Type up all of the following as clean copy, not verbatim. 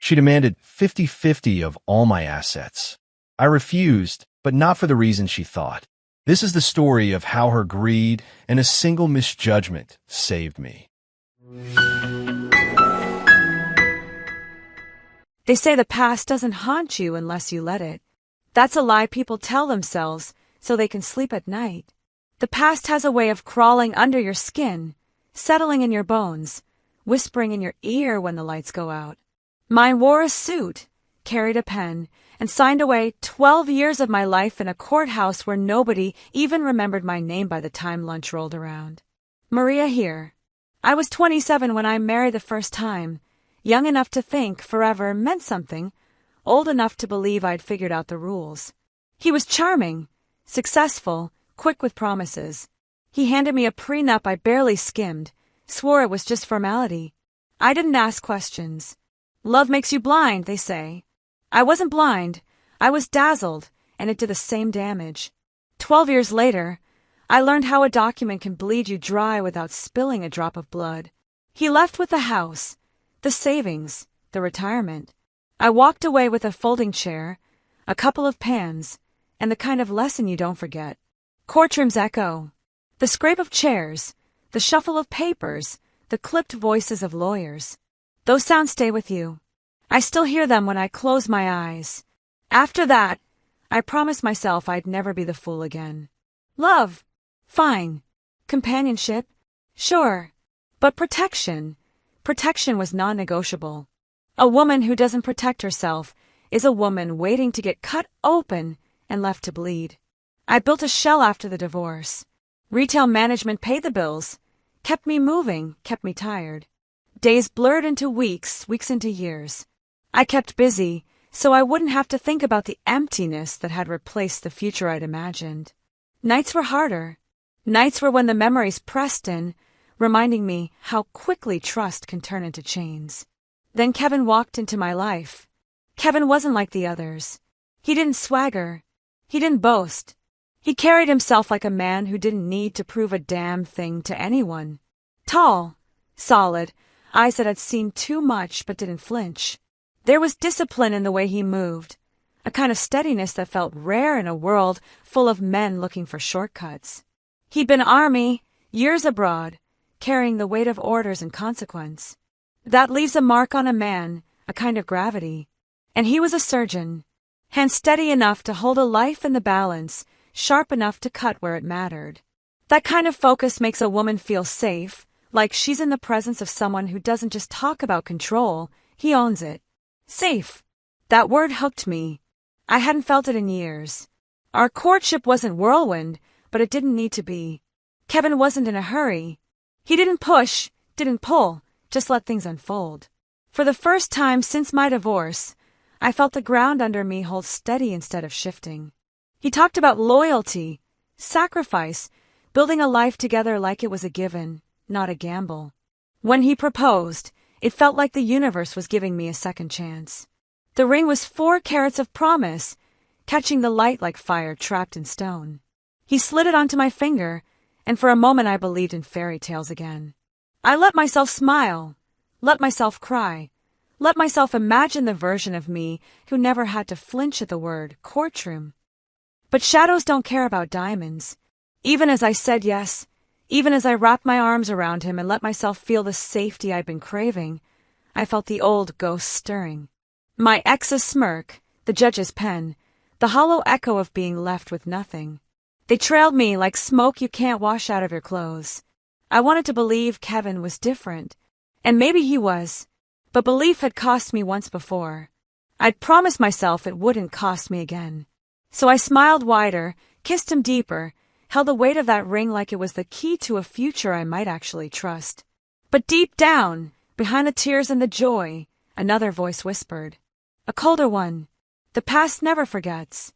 She demanded 50-50 of all my assets. I refused, but not for the reason she thought. This is the story of how her greed and a single misjudgment saved me. They say the past doesn't haunt you unless you let it. That's a lie people tell themselves so they can sleep at night. The past has a way of crawling under your skin, settling in your bones, whispering in your ear when the lights go out. Mine wore a suit, carried a pen, and signed away 12 years of my life in a courthouse where nobody even remembered my name by the time lunch rolled around. Maria here. I was 27 when I married the first time, young enough to think forever meant something, old enough to believe I'd figured out the rules. He was charming, successful, quick with promises. He handed me a prenup I barely skimmed, swore it was just formality. I didn't ask questions. Love makes you blind, they say. I wasn't blind. I was dazzled, and it did the same damage. 12 years later, I learned how a document can bleed you dry without spilling a drop of blood. He left with the house, the savings, the retirement. I walked away with a folding chair, a couple of pans, and the kind of lesson you don't forget. Courtrooms echo. The scrape of chairs, the shuffle of papers, the clipped voices of lawyers. Those sounds stay with you. I still hear them when I close my eyes. After that, I promised myself I'd never be the fool again. Love? Fine. Companionship? Sure. But protection? Protection was non-negotiable. A woman who doesn't protect herself is a woman waiting to get cut open and left to bleed. I built a shell after the divorce. Retail management paid the bills, kept me moving, kept me tired. Days blurred into weeks, weeks into years. I kept busy, so I wouldn't have to think about the emptiness that had replaced the future I'd imagined. Nights were harder. Nights were when the memories pressed in, reminding me how quickly trust can turn into chains. Then Kevin walked into my life. Kevin wasn't like the others. He didn't swagger. He didn't boast. He carried himself like a man who didn't need to prove a damn thing to anyone. Tall, solid, eyes that had seen too much but didn't flinch. There was discipline in the way he moved, a kind of steadiness that felt rare in a world full of men looking for shortcuts. He'd been Army, years abroad, carrying the weight of orders and consequence. That leaves a mark on a man, a kind of gravity. And he was a surgeon, hands steady enough to hold a life in the balance, sharp enough to cut where it mattered. That kind of focus makes a woman feel safe, like she's in the presence of someone who doesn't just talk about control, he owns it. Safe. That word hooked me. I hadn't felt it in years. Our courtship wasn't whirlwind, but it didn't need to be. Kevin wasn't in a hurry. He didn't push, didn't pull, just let things unfold. For the first time since my divorce, I felt the ground under me hold steady instead of shifting. He talked about loyalty, sacrifice, building a life together like it was a given, not a gamble. When he proposed, it felt like the universe was giving me a second chance. The ring was 4 carats of promise, catching the light like fire trapped in stone. He slid it onto my finger, and for a moment I believed in fairy tales again. I let myself smile, let myself cry, let myself imagine the version of me who never had to flinch at the word courtroom. But shadows don't care about diamonds. Even as I said yes, even as I wrapped my arms around him and let myself feel the safety I'd been craving, I felt the old ghost stirring. My ex's smirk, the judge's pen, the hollow echo of being left with nothing. They trailed me like smoke you can't wash out of your clothes. I wanted to believe Kevin was different, and maybe he was, but belief had cost me once before. I'd promised myself it wouldn't cost me again. So I smiled wider, kissed him deeper, held the weight of that ring like it was the key to a future I might actually trust. But deep down, behind the tears and the joy, another voice whispered. A colder one. The past never forgets.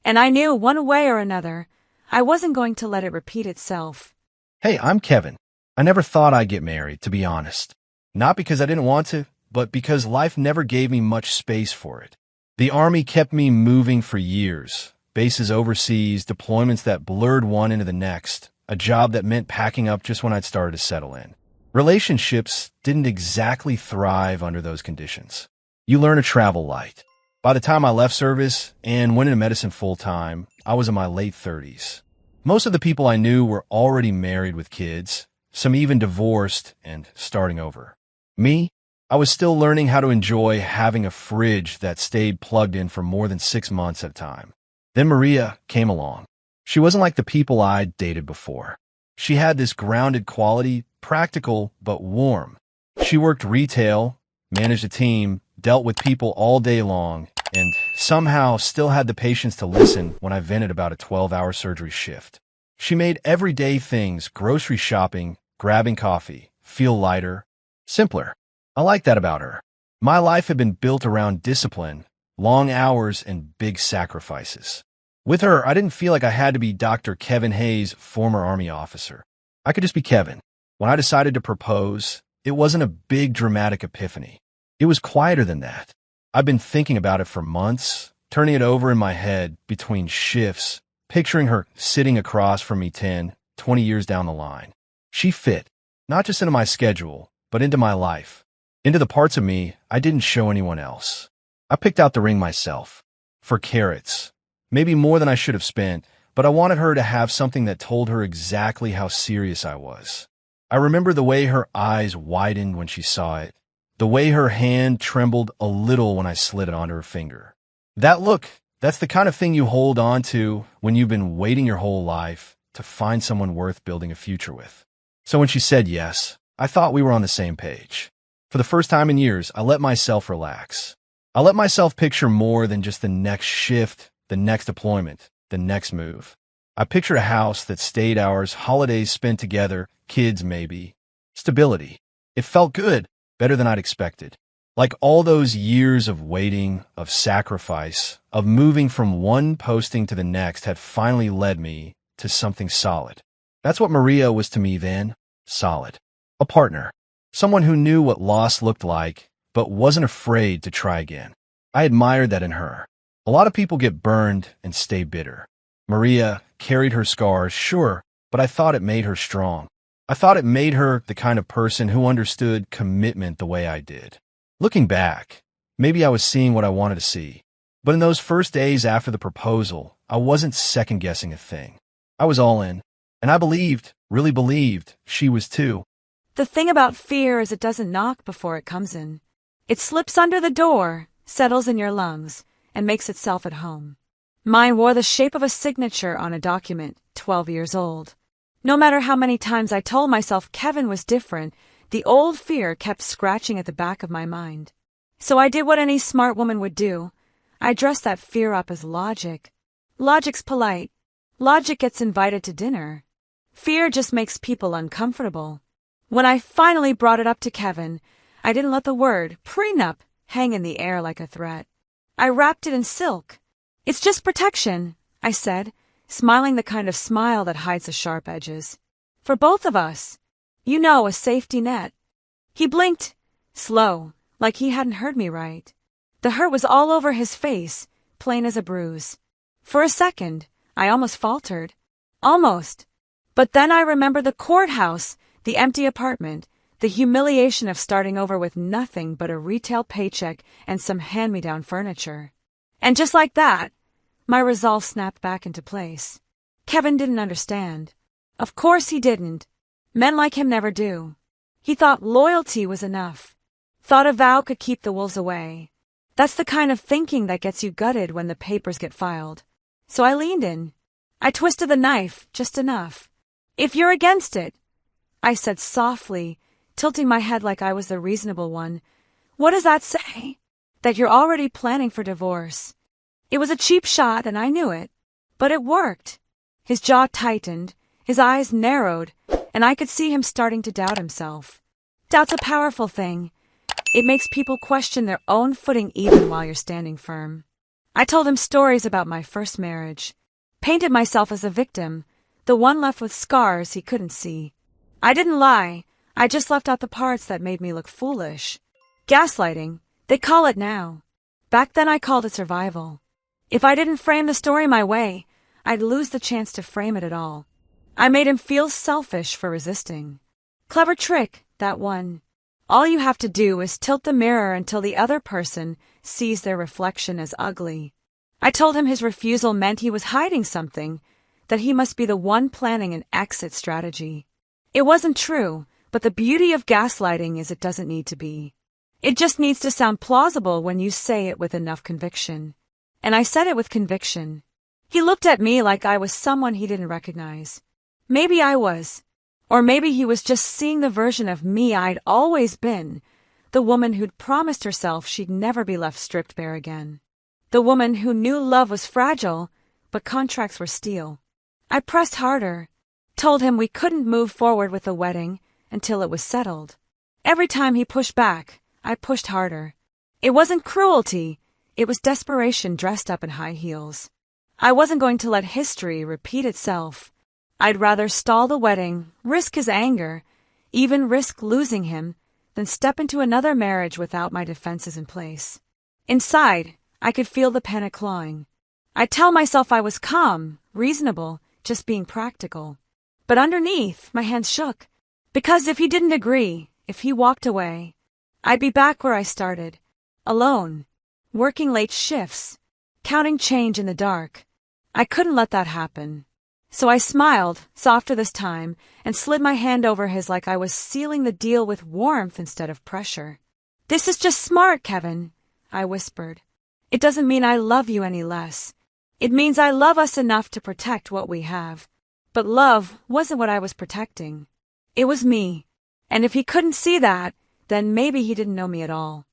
And I knew one way or another, I wasn't going to let it repeat itself. Hey, I'm Kevin. I never thought I'd get married, to be honest. Not because I didn't want to, but because life never gave me much space for it. The Army kept me moving for years. Bases overseas, deployments that blurred one into the next, a job that meant packing up just when I'd started to settle in. Relationships didn't exactly thrive under those conditions. You learn to travel light. By the time I left service and went into medicine full-time, I was in my late 30s. Most of the people I knew were already married with kids, some even divorced and starting over. Me? I was still learning how to enjoy having a fridge that stayed plugged in for more than 6 months at a time. Then Maria came along. She wasn't like the people I'd dated before. She had this grounded quality, practical but warm. She worked retail, managed a team, dealt with people all day long, and somehow still had the patience to listen when I vented about a 12-hour surgery shift. She made everyday things, grocery shopping, grabbing coffee, feel lighter, simpler. I like that about her. My life had been built around discipline, long hours, and big sacrifices. With her, I didn't feel like I had to be Dr. Kevin Hayes, former Army officer. I could just be Kevin. When I decided to propose, it wasn't a big dramatic epiphany. It was quieter than that. I've been thinking about it for months, turning it over in my head between shifts, picturing her sitting across from me 10, 20 years down the line. She fit, not just into my schedule, but into my life, into the parts of me I didn't show anyone else. I picked out the ring myself, for carats, maybe more than I should have spent, but I wanted her to have something that told her exactly how serious I was. I remember the way her eyes widened when she saw it, the way her hand trembled a little when I slid it onto her finger. That look, that's the kind of thing you hold on to when you've been waiting your whole life to find someone worth building a future with. So when she said yes, I thought we were on the same page. For the first time in years, I let myself relax. I let myself picture more than just the next shift, the next deployment, the next move. I pictured a house that stayed ours, holidays spent together, kids maybe. Stability. It felt good, better than I'd expected. Like all those years of waiting, of sacrifice, of moving from one posting to the next had finally led me to something solid. That's what Maria was to me then, solid. A partner. Someone who knew what loss looked like, but wasn't afraid to try again. I admired that in her. A lot of people get burned and stay bitter. Maria carried her scars, sure, but I thought it made her strong. I thought it made her the kind of person who understood commitment the way I did. Looking back, maybe I was seeing what I wanted to see. But in those first days after the proposal, I wasn't second-guessing a thing. I was all in, and I believed, really believed, she was too. The thing about fear is it doesn't knock before it comes in. It slips under the door, settles in your lungs, and makes itself at home. Mine wore the shape of a signature on a document, 12 years old. No matter how many times I told myself Kevin was different, the old fear kept scratching at the back of my mind. So I did what any smart woman would do. I dressed that fear up as logic. Logic's polite. Logic gets invited to dinner. Fear just makes people uncomfortable. When I finally brought it up to Kevin, I didn't let the word prenup hang in the air like a threat. I wrapped it in silk. It's just protection, I said, smiling the kind of smile that hides the sharp edges. For both of us. You know, a safety net. He blinked, slow, like he hadn't heard me right. The hurt was all over his face, plain as a bruise. For a second, I almost faltered. Almost. But then I remembered the courthouse, the empty apartment, the humiliation of starting over with nothing but a retail paycheck and some hand-me-down furniture. And just like that, my resolve snapped back into place. Kevin didn't understand. Of course he didn't. Men like him never do. He thought loyalty was enough. Thought a vow could keep the wolves away. That's the kind of thinking that gets you gutted when the papers get filed. So I leaned in. I twisted the knife just enough. If you're against it, I said softly, tilting my head like I was the reasonable one. What does that say? That you're already planning for divorce. It was a cheap shot, and I knew it. But it worked. His jaw tightened, his eyes narrowed, and I could see him starting to doubt himself. Doubt's a powerful thing. It makes people question their own footing even while you're standing firm. I told him stories about my first marriage. Painted myself as a victim, the one left with scars he couldn't see. I didn't lie. I just left out the parts that made me look foolish. Gaslighting, they call it now. Back then I called it survival. If I didn't frame the story my way, I'd lose the chance to frame it at all. I made him feel selfish for resisting. Clever trick, that one. All you have to do is tilt the mirror until the other person sees their reflection as ugly. I told him his refusal meant he was hiding something, that he must be the one planning an exit strategy. It wasn't true, but the beauty of gaslighting is it doesn't need to be. It just needs to sound plausible when you say it with enough conviction. And I said it with conviction. He looked at me like I was someone he didn't recognize. Maybe I was. Or maybe he was just seeing the version of me I'd always been, the woman who'd promised herself she'd never be left stripped bare again. The woman who knew love was fragile, but contracts were steel. I pressed harder, told him we couldn't move forward with the wedding until it was settled. Every time he pushed back, I pushed harder. It wasn't cruelty, it was desperation dressed up in high heels. I wasn't going to let history repeat itself. I'd rather stall the wedding, risk his anger, even risk losing him, than step into another marriage without my defenses in place. Inside, I could feel the panic clawing. I'd tell myself I was calm, reasonable, just being practical. But underneath, my hands shook. Because if he didn't agree, if he walked away, I'd be back where I started, alone, working late shifts, counting change in the dark. I couldn't let that happen. So I smiled, softer this time, and slid my hand over his like I was sealing the deal with warmth instead of pressure. "This is just smart, Kevin," I whispered. "It doesn't mean I love you any less. It means I love us enough to protect what we have." But love wasn't what I was protecting. It was me. And if he couldn't see that, then maybe he didn't know me at all.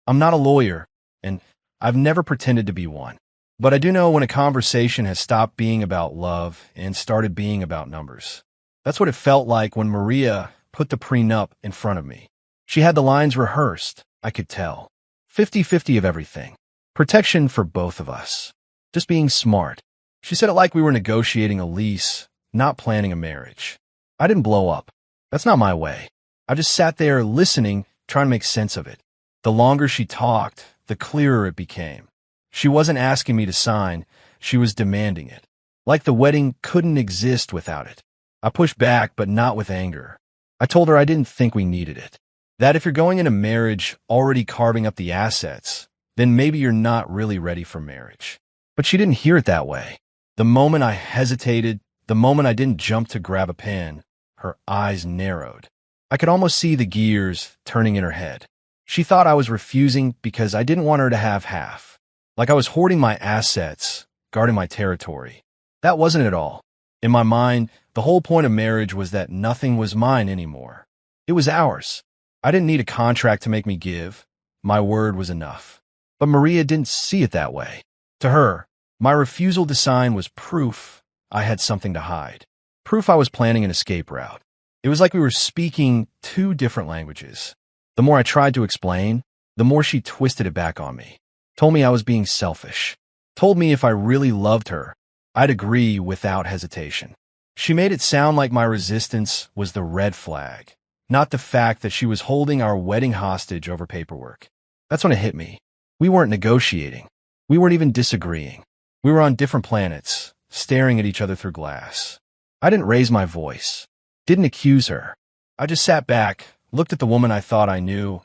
I'm not a lawyer, and I've never pretended to be one. But I do know when a conversation has stopped being about love and started being about numbers. That's what it felt like when Maria put the prenup in front of me. She had the lines rehearsed, I could tell. 50-50 of everything. Protection for both of us. Just being smart. She said it like we were negotiating a lease, not planning a marriage. I didn't blow up. That's not my way. I just sat there listening, trying to make sense of it. The longer she talked, the clearer it became. She wasn't asking me to sign, she was demanding it. Like the wedding couldn't exist without it. I pushed back, but not with anger. I told her I didn't think we needed it. That if you're going into marriage already carving up the assets, then maybe you're not really ready for marriage. But she didn't hear it that way. The moment I hesitated, the moment I didn't jump to grab a pen, her eyes narrowed. I could almost see the gears turning in her head. She thought I was refusing because I didn't want her to have half. Like I was hoarding my assets, guarding my territory. That wasn't it all. In my mind, the whole point of marriage was that nothing was mine anymore. It was ours. I didn't need a contract to make me give. My word was enough. But Maria didn't see it that way. To her, my refusal to sign was proof I had something to hide. Proof I was planning an escape route. It was like we were speaking two different languages. The more I tried to explain, the more she twisted it back on me. Told me I was being selfish. Told me if I really loved her, I'd agree without hesitation. She made it sound like my resistance was the red flag, not the fact that she was holding our wedding hostage over paperwork. That's when it hit me. We weren't negotiating. We weren't even disagreeing. We were on different planets, staring at each other through glass. I didn't raise my voice. Didn't accuse her. I just sat back, looked at the woman I thought I knew,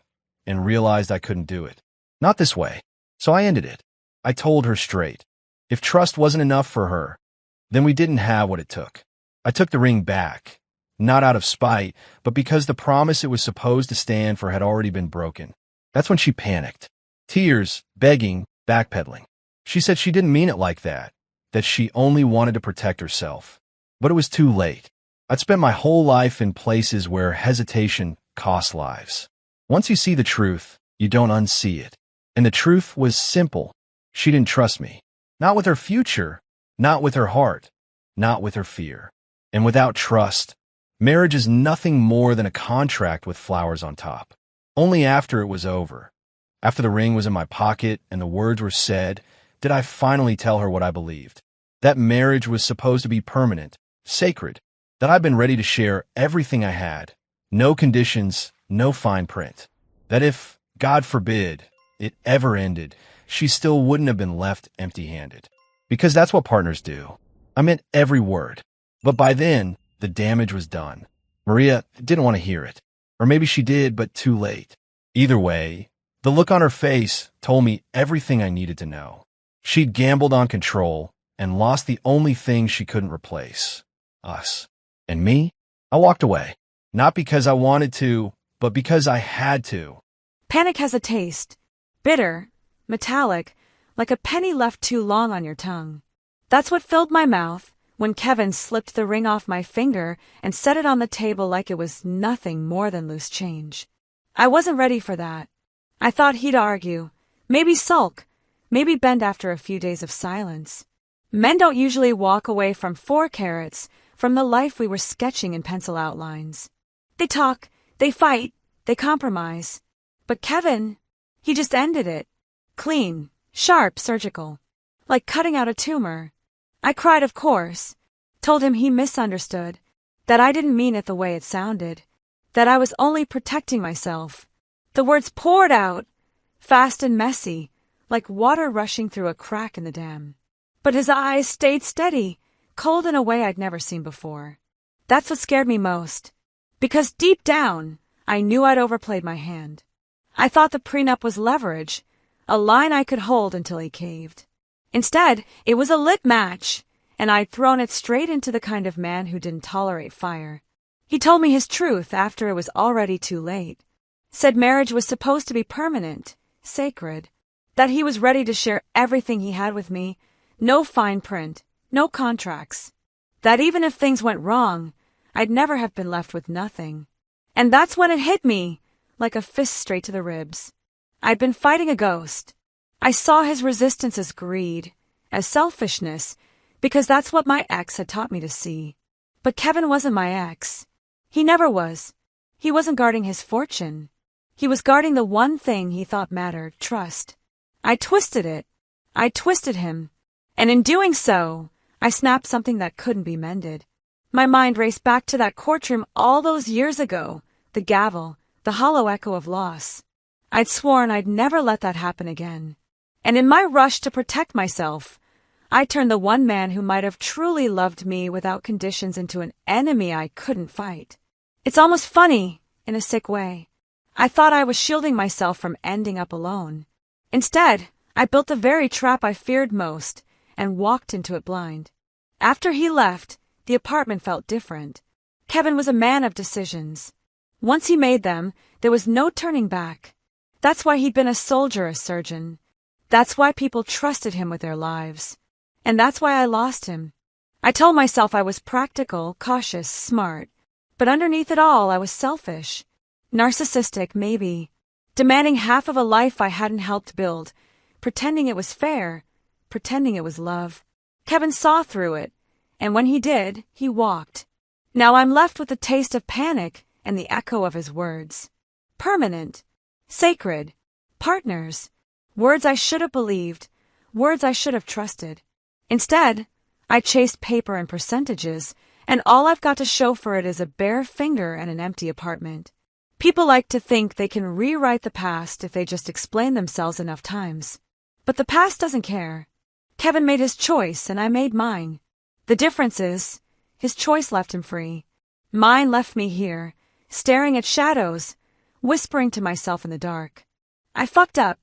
and realized I couldn't do it. Not this way. So I ended it. I told her straight. If trust wasn't enough for her, then we didn't have what it took. I took the ring back, not out of spite, but because the promise it was supposed to stand for had already been broken. That's when she panicked. Tears, begging, backpedaling. She said she didn't mean it like that she only wanted to protect herself. But it was too late. I'd spent my whole life in places where hesitation costs lives. Once you see the truth, you don't unsee it. And the truth was simple. She didn't trust me. Not with her future, not with her heart, not with her fear. And without trust, marriage is nothing more than a contract with flowers on top. Only after it was over, after the ring was in my pocket and the words were said, did I finally tell her what I believed. That marriage was supposed to be permanent, sacred, that I'd been ready to share everything I had. No conditions, no fine print. That if, God forbid, it ever ended, she still wouldn't have been left empty-handed. Because that's what partners do. I meant every word. But by then, the damage was done. Maria didn't want to hear it. Or maybe she did, but too late. Either way, the look on her face told me everything I needed to know. She'd gambled on control and lost the only thing she couldn't replace. Us. And me? I walked away. Not because I wanted to, but because I had to. Panic has a taste. Bitter, metallic, like a penny left too long on your tongue. That's what filled my mouth when Kevin slipped the ring off my finger and set it on the table like it was nothing more than loose change. I wasn't ready for that. I thought he'd argue, maybe sulk, maybe bend after a few days of silence. Men don't usually walk away from 4 carats from the life we were sketching in pencil outlines. They talk, they fight, they compromise. But Kevin, he just ended it. Clean, sharp, surgical. Like cutting out a tumor. I cried, of course. Told him he misunderstood. That I didn't mean it the way it sounded. That I was only protecting myself. The words poured out, fast and messy, like water rushing through a crack in the dam. But his eyes stayed steady, cold in a way I'd never seen before. That's what scared me most. Because deep down, I knew I'd overplayed my hand. I thought the prenup was leverage, a line I could hold until he caved. Instead, it was a lit match, and I'd thrown it straight into the kind of man who didn't tolerate fire. He told me his truth after it was already too late. Said marriage was supposed to be permanent, sacred. That he was ready to share everything he had with me, no fine print, no contracts. That even if things went wrong, I'd never have been left with nothing. And that's when it hit me, like a fist straight to the ribs. I'd been fighting a ghost. I saw his resistance as greed, as selfishness, because that's what my ex had taught me to see. But Kevin wasn't my ex. He never was. He wasn't guarding his fortune. He was guarding the one thing he thought mattered, trust. I twisted it. I twisted him. And in doing so, I snapped something that couldn't be mended. My mind raced back to that courtroom all those years ago, the gavel, the hollow echo of loss. I'd sworn I'd never let that happen again. And in my rush to protect myself, I turned the one man who might have truly loved me without conditions into an enemy I couldn't fight. It's almost funny, in a sick way. I thought I was shielding myself from ending up alone. Instead, I built the very trap I feared most and walked into it blind. After he left, the apartment felt different. Kevin was a man of decisions. Once he made them, there was no turning back. That's why he'd been a soldier, a surgeon. That's why people trusted him with their lives. And that's why I lost him. I told myself I was practical, cautious, smart. But underneath it all, I was selfish. Narcissistic, maybe. Demanding half of a life I hadn't helped build. Pretending it was fair. Pretending it was love. Kevin saw through it. And when he did, he walked. Now I'm left with the taste of panic and the echo of his words. Permanent. Sacred. Partners. Words I should have believed. Words I should have trusted. Instead, I chased paper and percentages, and all I've got to show for it is a bare finger and an empty apartment. People like to think they can rewrite the past if they just explain themselves enough times. But the past doesn't care. Kevin made his choice, and I made mine. The difference is, his choice left him free. Mine left me here, staring at shadows, whispering to myself in the dark. I fucked up,